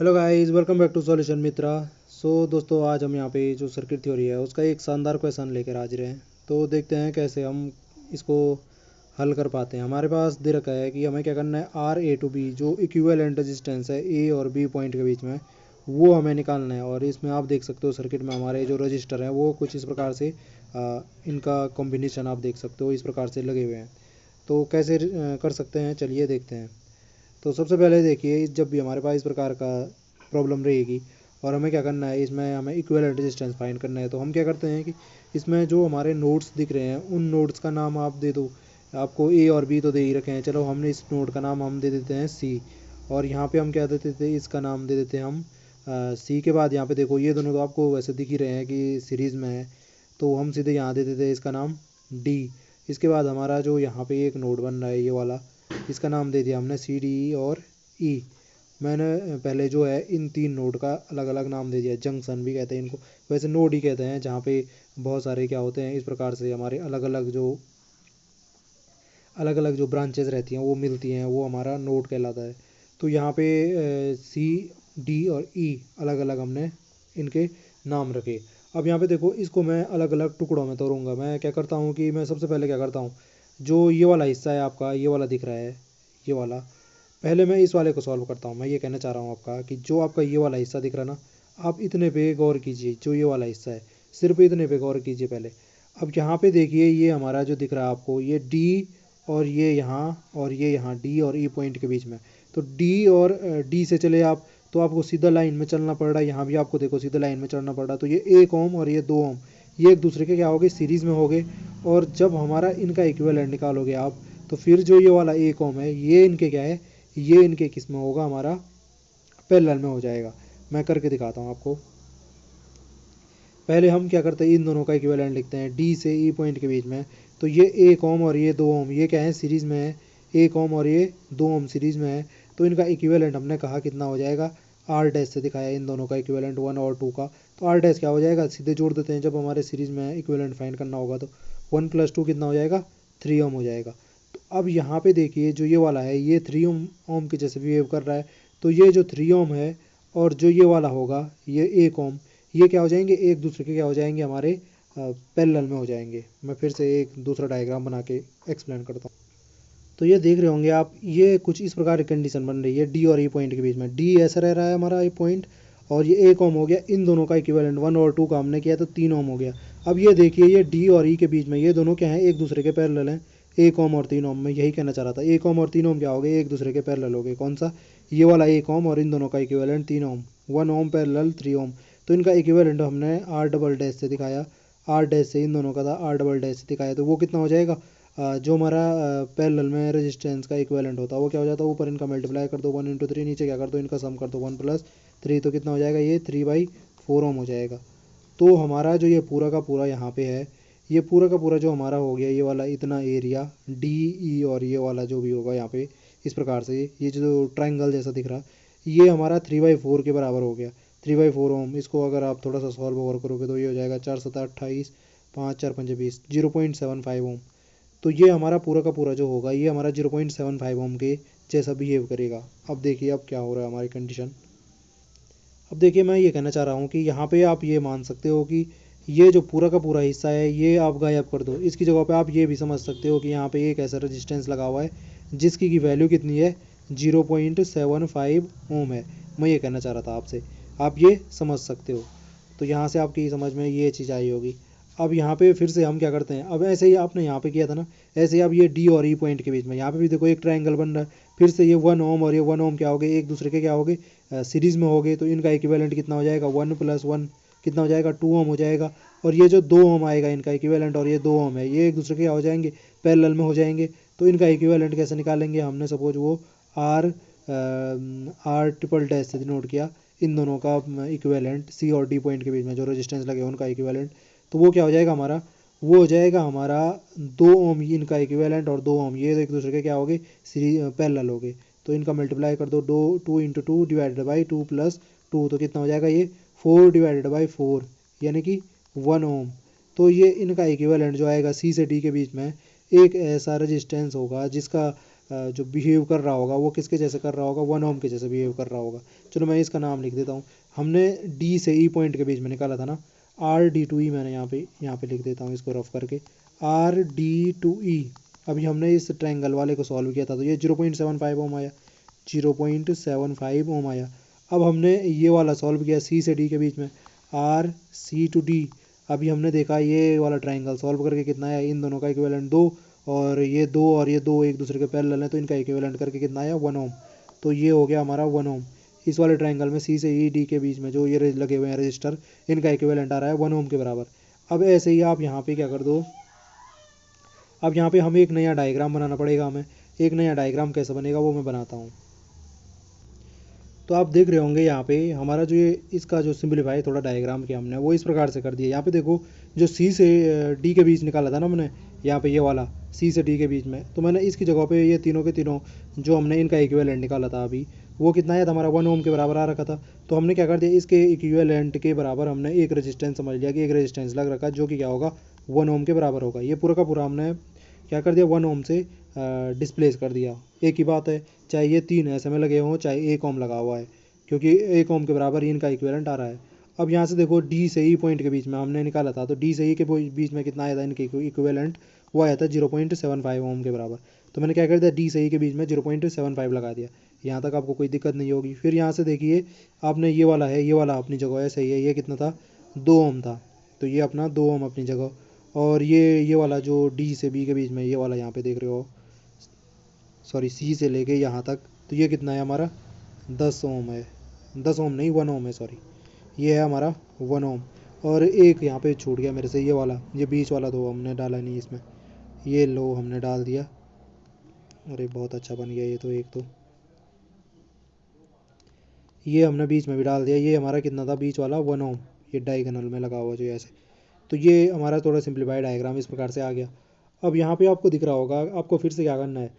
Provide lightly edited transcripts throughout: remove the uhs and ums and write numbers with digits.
Hello guys, welcome back to solution Mitra. दोस्तों, आज हम यहाँ पे जो सर्किट थ्योरी है उसका एक शानदार क्वेश्चन लेकर हाजिर हैं। तो देखते हैं कैसे हम इसको हल कर पाते हैं। हमारे पास दे रखा है कि हमें क्या करना है, आर ए टू बी जो इक्विवेलेंट रेजिस्टेंस है ए और बी पॉइंट के बीच में, वो हमें निकालना है। और इसमें आप देख सकते हो सर्किट में हमारे जो रजिस्टर हैं वो कुछ इस प्रकार से इनका कॉम्बिनेशन आप देख सकते हो, इस प्रकार से लगे हुए हैं। तो कैसे कर सकते हैं, चलिए देखते हैं। तो सबसे पहले देखिए, जब भी हमारे पास इस प्रकार का प्रॉब्लम रहेगी और हमें क्या करना है, इसमें हमें इक्विवेलेंट रेजिस्टेंस फाइंड करना है, तो हम क्या करते हैं कि इसमें जो हमारे नोड्स दिख रहे हैं उन नोड्स का नाम आप दे दो। आपको ए और बी तो दे ही रखे हैं, चलो हमने इस नोड का नाम हम दे देते हैं सी। और यहाँ पे हम क्या देते थे, इसका नाम दे देते हैं हम सी। के बाद यहाँ पे देखो, ये दोनों तो आपको वैसे दिख ही रहे हैं कि सीरीज़ में है, तो हम सीधे यहाँ दे देते हैं इसका नाम डी। इसके बाद हमारा जो यहाँ पे एक नोड बन रहा है ये वाला, इसका नाम दे दिया हमने सी डी और ई। मैंने पहले जो है इन तीन नोड का अलग अलग नाम दे दिया, जंक्शन भी कहते हैं इनको, वैसे नोड ही कहते हैं, जहाँ पे बहुत सारे क्या होते हैं इस प्रकार से हमारे अलग अलग जो ब्रांचेज रहती हैं वो मिलती हैं, वो हमारा नोड कहलाता है। तो यहाँ पे सी डी और ई अलग अलग हमने इनके नाम रखे। अब यहाँ पे देखो, इसको मैं अलग अलग टुकड़ों में तोड़ूंगा। मैं क्या करता हूँ कि मैं सबसे पहले क्या करता हूँ, जो ये वाला हिस्सा है आपका, ये वाला दिख रहा है, ये वाला, पहले मैं इस वाले को सॉल्व करता हूँ। मैं ये कहना चाह रहा हूँ आपका कि जो आपका ये वाला हिस्सा दिख रहा है ना, आप इतने पे गौर कीजिए। जो ये वाला हिस्सा है, सिर्फ इतने पे गौर कीजिए पहले। अब यहाँ पे देखिए, ये हमारा जो दिख रहा है आपको, ये डी और ये यहाँ और ये यहाँ, डी और ई पॉइंट के बीच में। तो डी और डी से चले आप, तो आपको सीधा लाइन में चलना पड़ रहा है। यहाँ भी आपको देखो सीधा लाइन में चलना पड़ रहा है। तो ये 1 ओम और ये 2 ओम, ये एक दूसरे के क्या हो गए, सीरीज़ में हो गए। और जब हमारा इनका इक्विवेलेंट निकालोगे आप, तो फिर जो ये वाला 1 ओम है, ये इनके क्या है, ये इनके किस में होगा, हमारा पैरेलल में हो जाएगा। मैं करके दिखाता हूँ आपको। पहले हम क्या करते हैं, इन दोनों का इक्विवेलेंट लिखते हैं डी से ई पॉइंट के बीच में। तो ये 1 ओम और ये 2 ओम, ये क्या है, सीरीज़ में है। 1 ओम और ये 2 ओम सीरीज़ में है। तो इनका इक्विवेलेंट हमने कहा कितना हो जाएगा, आर डैश से दिखाया इन दोनों का इक्विवेलेंट 1 और 2 का। तो आर डैश क्या हो जाएगा, सीधे जोड़ देते हैं। जब हमारे सीरीज़ में इक्विवेलेंट फाइंड करना होगा तो 1 + 2 कितना हो जाएगा, 3 ओम हो जाएगा। तो अब यहाँ पे देखिए, जो ये वाला है ये 3 ओम के जैसे बिहेव कर रहा है। तो ये जो 3 ओम है और जो ये वाला होगा ये 1 ओम, ये क्या हो जाएंगे, एक दूसरे के क्या हो जाएंगे, हमारे पैरेलल में हो जाएंगे। मैं फिर से एक दूसरा डायग्राम बना के एक्सप्लेन करता हूँ। तो ये देख रहे होंगे आप, ये कुछ इस प्रकार की कंडीशन बन रही है डी और ई पॉइंट के बीच में। डी ऐसा रह रहा है हमारा ये पॉइंट, और ये 1 ओम हो गया। इन दोनों का इक्विवेलेंट 1 और 2 का हमने किया तो 3 ओम हो गया। अब ये देखिए, ये डी और ई के बीच में ये दोनों क्या हैं, एक दूसरे के पैरेलल हैं। 1 ओम और 3 ओम, में यही कहना चाह रहा था। 1 ओम और 3 ओम क्या हो गए, एक दूसरे के पैरेलल हो गए। कौन सा, ये वाला 1 ओम और इन दोनों का इक्विवेलेंट 3 ओम। 1 ओम पैरेलल 3 ओम। तो इनका इक्विवेलेंट हमने आर डबल डैश से दिखाया, आर डैश से इन दोनों का था, आर डबल डैश से दिखाया। तो वो कितना हो जाएगा, जो हमारा पैरेलल में रेजिस्टेंस का इक्विवेलेंट होता है वो क्या हो जाता है, ऊपर इनका मल्टीप्लाई कर दो 1 × 3, नीचे क्या कर दो, इनका सम कर दो 1 + 3। तो कितना हो जाएगा, ये 3/4 ओम हो जाएगा। तो हमारा जो ये पूरा का पूरा यहाँ पे है, ये पूरा का पूरा जो हमारा हो गया, ये वाला इतना एरिया डी ई और ये वाला जो भी होगा यहाँ पे इस प्रकार से, ये जो ट्राइंगल जैसा दिख रहा, ये हमारा 3/4 के बराबर हो गया। 3/4 ओम। इसको अगर आप थोड़ा सा सॉल्व ओवर करोगे तो ये हो जाएगा 4 × 7 = 28, 5 × 4 = 20, 0.75 ओम। तो ये हमारा पूरा का पूरा जो होगा, ये हमारा 0.75 ओम के जैसा बिहेव करेगा। अब देखिए अब क्या हो रहा है हमारी कंडीशन। अब देखिए, मैं ये कहना चाह रहा हूँ कि यहाँ पे आप ये मान सकते हो कि ये जो पूरा का पूरा हिस्सा है ये आप गायब कर दो। इसकी जगह पे आप ये भी समझ सकते हो कि यहाँ पे एक ऐसा रेजिस्टेंस लगा हुआ है जिसकी की वैल्यू कितनी है, 0.75 ओम है। मैं ये कहना चाह रहा था आपसे, आप ये समझ सकते हो। तो यहाँ से आपकी समझ में ये चीज़ आई होगी। अब यहाँ पे फिर से हम क्या करते हैं, अब ऐसे ही आपने यहाँ पे किया था ना, ऐसे ही अब ये डी और ई पॉइंट के बीच में यहाँ पे भी देखो एक ट्रायंगल बन रहा है। फिर से ये 1 ओम और ये 1 ओम क्या हो गए, एक दूसरे के क्या हो गए, सीरीज़ में हो गए। तो इनका इक्विवेलेंट कितना हो जाएगा, 1 + 1 कितना हो जाएगा, 2 ओम हो जाएगा। और ये जो 2 ओम आएगा इनका इक्विवेलेंट, और ये 2 ओम है, ये एक दूसरे के क्या हो जाएंगे, पैरेलल में हो जाएंगे। तो इनका इक्विवेलेंट कैसे निकालेंगे, हमने सपोज वो आर ट्रिपल डैश से डिनोट किया इन दोनों का इक्विवेलेंट, सी और डी पॉइंट के बीच में जो रेजिस्टेंस लगे उनका इक्विवेलेंट। तो वो क्या हो जाएगा हमारा, वो हो जाएगा हमारा 2 ओम इनका इक्विवेलेंट और 2 ओम ये एक दूसरे के क्या हो गए, पैरेलल हो गए। तो इनका मल्टीप्लाई कर दो, 2 × 2 / 2 + 2, तो कितना हो जाएगा, ये 4/4 यानी कि 1 ओम। तो ये इनका इक्विवेलेंट जो आएगा सी से डी के बीच में, एक ऐसा रेजिस्टेंस होगा जिसका जो बिहेव कर रहा होगा वो किसके जैसे कर रहा होगा, 1 ओम के जैसे बिहेव कर रहा होगा। चलो मैं इसका नाम लिख देता हूँ। हमने डी से ई पॉइंट के बीच में निकाला था ना, आर डी टू ई, मैंने यहाँ पे लिख देता हूँ इसको रफ करके, आर डी टू ई। अभी हमने इस ट्रायंगल वाले को सॉल्व किया था तो ये 0.75 ओम आया, 0.75 ओम आया। अब हमने ये वाला सॉल्व किया सी से डी के बीच में, आर सी टू डी। अभी हमने देखा ये वाला ट्रायंगल सॉल्व करके कितना आया, इन दोनों का इक्विवेलेंट 2, और ये 2 और ये 2 एक दूसरे के पैरेलल हैं तो इनका इक्विवेलेंट करके कितना आया, 1 ओम। तो ये हो गया हमारा 1 ओम। इस वाले ट्रायंगल में सी से ई डी के बीच में जो ये लगे हुए हैं रजिस्टर, इनका इक्विवेलेंट आ रहा है 1 ओम के बराबर। अब ऐसे ही आप यहाँ पे क्या कर दो, अब यहाँ पे हमें एक नया डायग्राम बनाना पड़ेगा। हमें एक नया डायग्राम कैसे बनेगा वो मैं बनाता हूँ। तो आप देख रहे होंगे यहाँ पे हमारा जो ये इसका जो सिंपलीफाई थोड़ा डायग्राम किया हमने वो इस प्रकार से कर दिया। यहाँ पे देखो जो सी से डी के बीच निकाला था ना मैंने, यहाँ पे ये वाला सी से डी के बीच में, तो मैंने इसकी जगह पे ये तीनों के तीनों जो हमने इनका इक्विवेलेंट निकाला था अभी, वो कितना आया था हमारा, 1 ओम के बराबर आ रखा था। तो हमने क्या कर दिया, इसके इक्विवेलेंट के बराबर हमने एक रेजिस्टेंस समझ लिया कि एक रेजिस्टेंस लग रखा जो कि क्या होगा, 1 ओम के बराबर होगा। ये पूरा का पूरा हमने क्या कर दिया, 1 ओम से डिस्प्लेस कर दिया। एक ही बात है, चाहे ये 3 ऐसे में लगे हों चाहे 1 ओम लगा हुआ है, क्योंकि 1 ओम के बराबर ही इनका इक्विवेलेंट आ रहा है। अब यहाँ से देखो डी से ई पॉइंट के बीच में हमने निकाला था, तो डी से ई के बीच में कितना आया था इनके इक्विवेलेंट, वो आया था 0.75 ओम के बराबर। तो मैंने क्या कर दिया, डी से ई के बीच में 0.75 लगा दिया। यहाँ तक आपको कोई दिक्कत नहीं होगी। फिर यहाँ से देखिए आपने ये वाला है, ये वाला अपनी जगह है, सही है, ये कितना था, 2 ओम था, तो ये अपना 2 ओम अपनी जगह। और ये वाला जो डी से बी के बीच में ये वाला यहाँ पे देख रहे हो, सॉरी सी से लेके यहाँ तक, तो ये कितना है हमारा, 10 ओम है, 10 ओम नहीं 1 ओम है, सॉरी, ये है हमारा 1 ओम। और एक यहाँ पे छूट गया मेरे से, ये वाला, ये बीच वाला तो हमने डाला नहीं इसमें, ये लो हमने डाल दिया। अरे बहुत अच्छा बन गया ये तो, एक तो ये हमने बीच में भी डाल दिया। ये हमारा कितना था बीच वाला, 1 ओम, ये डायगोनल में लगा हुआ जो ऐसे। तो ये हमारा थोड़ा सिंप्लीफाइड डायग्राम इस प्रकार से आ गया। अब यहाँ पे आपको दिख रहा होगा, आपको फिर से क्या करना है,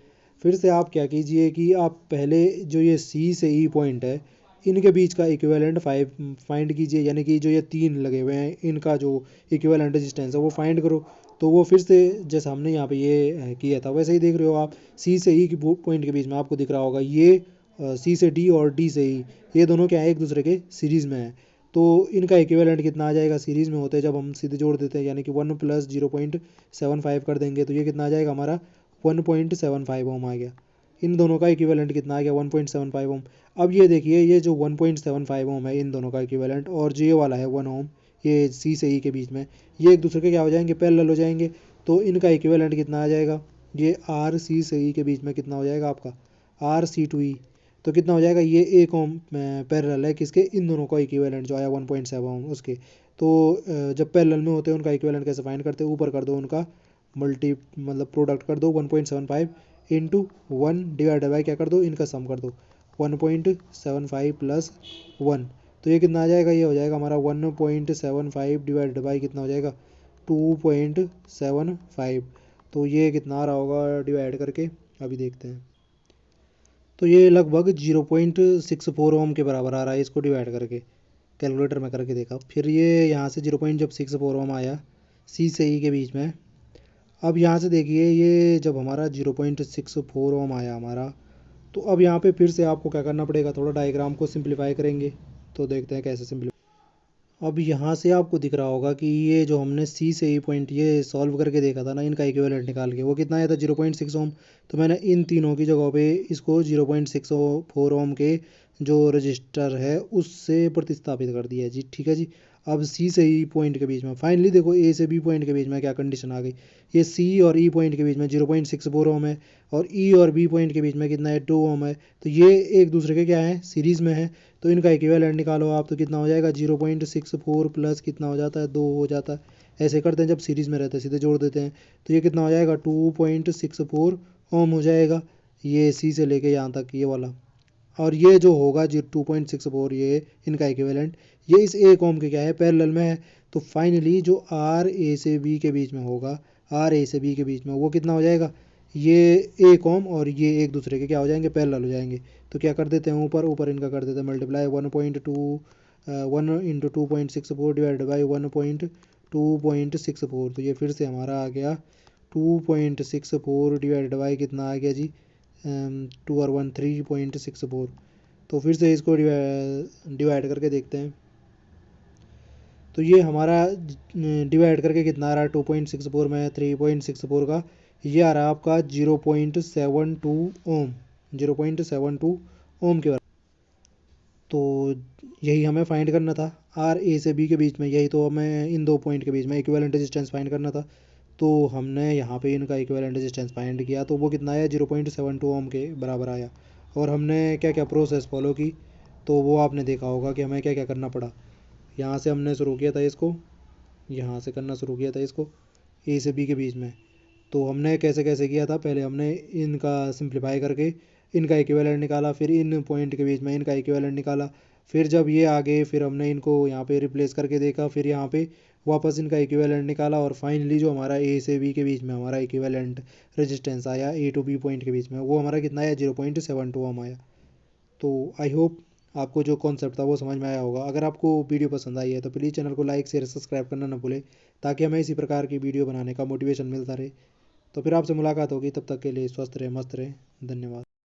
फिर से आप क्या कीजिए कि आप पहले जो ये सी से ई पॉइंट है इनके बीच का इक्विवेलेंट फाइंड कीजिए, यानी कि जो ये 3 लगे हुए हैं इनका जो इक्विवेलेंट रेजिस्टेंस है वो फाइंड करो। तो वो फिर से जैसे हमने यहाँ पे ये किया था वैसे ही देख रहे हो आप, सी से ई की पॉइंट के बीच में आपको दिख रहा होगा ये सी से डी और डी से ई, ये दोनों क्या है, एक दूसरे के सीरीज़ में है। तो इनका इक्विवेलेंट कितना आ जाएगा, सीरीज़ में होते हैं जब हम सीधे जोड़ देते हैं, यानी कि 1 + 0.75 कर देंगे तो ये कितना आ जाएगा हमारा, 1.75 ओम आ गया। इन दोनों का इक्विवेलेंट कितना आ गया, 1.75 ओम। अब ये देखिए ये जो 1.75 ओम है इन दोनों का इक्विवेलेंट, और जो ये वाला है 1 ओम, ये सी से ई के बीच में, ये एक दूसरे के क्या हो जाएंगे, पैरेलल हो जाएंगे। तो इनका इक्विवेलेंट कितना आ जाएगा, ये आर सी से ई के बीच में कितना हो जाएगा आपका, आर सी टू ई, तो कितना हो जाएगा, ये 1 ओम पैरेलल है किसके, इन दोनों का इक्विवेलेंट जो आया 1.7 ओम उसके। तो जब पैरेलल में होते हैं उनका इक्विवेलेंट कैसे फाइंड करते हैं, ऊपर कर दो उनका मल्टी, मतलब प्रोडक्ट कर दो 1.75 इंटू 1 डिवाइड बाई क्या कर दो, इनका सम कर दो 1.75 + 1, तो ये कितना आ जाएगा, ये हो जाएगा हमारा 1.75 डिवाइड बाई कितना हो जाएगा, 2.75। तो ये कितना आ रहा होगा डिवाइड करके, अभी देखते हैं। तो ये लगभग 0.64 ओम के बराबर आ रहा है इसको डिवाइड करके, कैलकुलेटर में करके देखा। फिर ये यहाँ से 0.64 ओम आया सी से ई के बीच में। अब यहाँ से देखिए ये जब हमारा 0.64 ओम आया हमारा, तो अब यहाँ पे फिर से आपको क्या करना पड़ेगा, थोड़ा डायग्राम को सिंप्लीफाई करेंगे। तो देखते हैं कैसे सिंप्लीफाई। अब यहाँ से आपको दिख रहा होगा कि ये जो हमने सी से ई पॉइंट ये सॉल्व करके देखा था ना, इनका इक्विवेलेंट निकाल के, वो कितना आया था, 0.6 ओम। तो मैंने इन तीनों की जगह पे इसको 0.64 ओम के जो रजिस्टर है उससे प्रतिस्थापित कर दिया है जी, ठीक है जी। अब सी से ई पॉइंट के बीच में फाइनली देखो, ए से बी पॉइंट के बीच में क्या कंडीशन आ गई, ये सी और ई पॉइंट के बीच में 0.64 ओम है, और ई और बी पॉइंट के बीच में कितना है, 2 ओम है। तो ये एक दूसरे के क्या है, सीरीज़ में है। तो इनका इक्विवेलेंट निकालो आप, तो कितना हो जाएगा, 0.64 प्लस कितना हो जाता है, 2 हो जाता है। ऐसे करते हैं जब सीरीज़ में रहते हैं, सीधे जोड़ देते हैं। तो ये कितना हो जाएगा, 2.64 ओम हो जाएगा, ये सी से लेके यहाँ तक ये वाला। और ये जो होगा जो 2.64, ये इनका इक्विवेलेंट, ये इस 1 ओम के क्या है, पैरेलल में है। तो फाइनली जो आर ए से बी के बीच में होगा, आर ए से बी के बीच में वो कितना हो जाएगा, ये 1 ओम और ये एक दूसरे के क्या हो जाएंगे, पैरेलल हो जाएंगे। तो क्या कर देते हैं, ऊपर ऊपर इनका कर देते हैं मल्टीप्लाई, 1 इंटू 2.64 डिवाइड बाई 1.2.64। तो ये फिर से हमारा आ गया 2.64 डिवाइड बाई कितना आ गया जी, 2 और 1 3.64। तो फिर से इसको डिवाइड करके देखते हैं। तो ये हमारा डिवाइड करके कितना आ रहा है, 2.64 में 3.64 का ये आ रहा है आपका 0.72 ओम, 0.72 ओम के बराबर। तो यही हमें फाइंड करना था आर ए से बी के बीच में, यही तो हमें इन दो पॉइंट के बीच में इक्विवेलेंट रेजिस्टेंस फाइंड करना था। तो हमने यहाँ पे इनका इक्विवेलेंट रेजिस्टेंस फाइंड किया, तो वो कितना आया, 0.72 ओम के बराबर आया। और हमने क्या क्या प्रोसेस फॉलो की, तो वो आपने देखा होगा कि हमें क्या क्या करना पड़ा। यहाँ से हमने शुरू किया था इसको, यहाँ से करना शुरू किया था इसको ए से बी के बीच में। तो हमने कैसे कैसे किया था, पहले हमने इनका सिंप्लीफाई करके इनका इक्विवेलेंट निकाला, फिर इन पॉइंट के बीच में इनका इक्विवेलेंट निकाला, फिर जब ये आ गए फिर हमने इनको यहाँ पे रिप्लेस करके देखा, फिर यहाँ पे वापस इनका इक्विवेलेंट निकाला, और फाइनली जो हमारा ए से बी के बीच में हमारा इक्विवेलेंट रेजिस्टेंस आया ए टू बी पॉइंट के बीच में, वो हमारा कितना आया, 0.72 ओम आया। तो आई होप आपको जो कॉन्सेप्ट था वो समझ में आया होगा। अगर आपको वीडियो पसंद आई है तो प्लीज़ चैनल को लाइक शेयर सब्सक्राइब करना ना भूलें, ताकि हमें इसी प्रकार की वीडियो बनाने का मोटिवेशन मिलता रहे। तो फिर आपसे मुलाकात होगी, तब तक के लिए स्वस्थ रहे, मस्त रहे, धन्यवाद।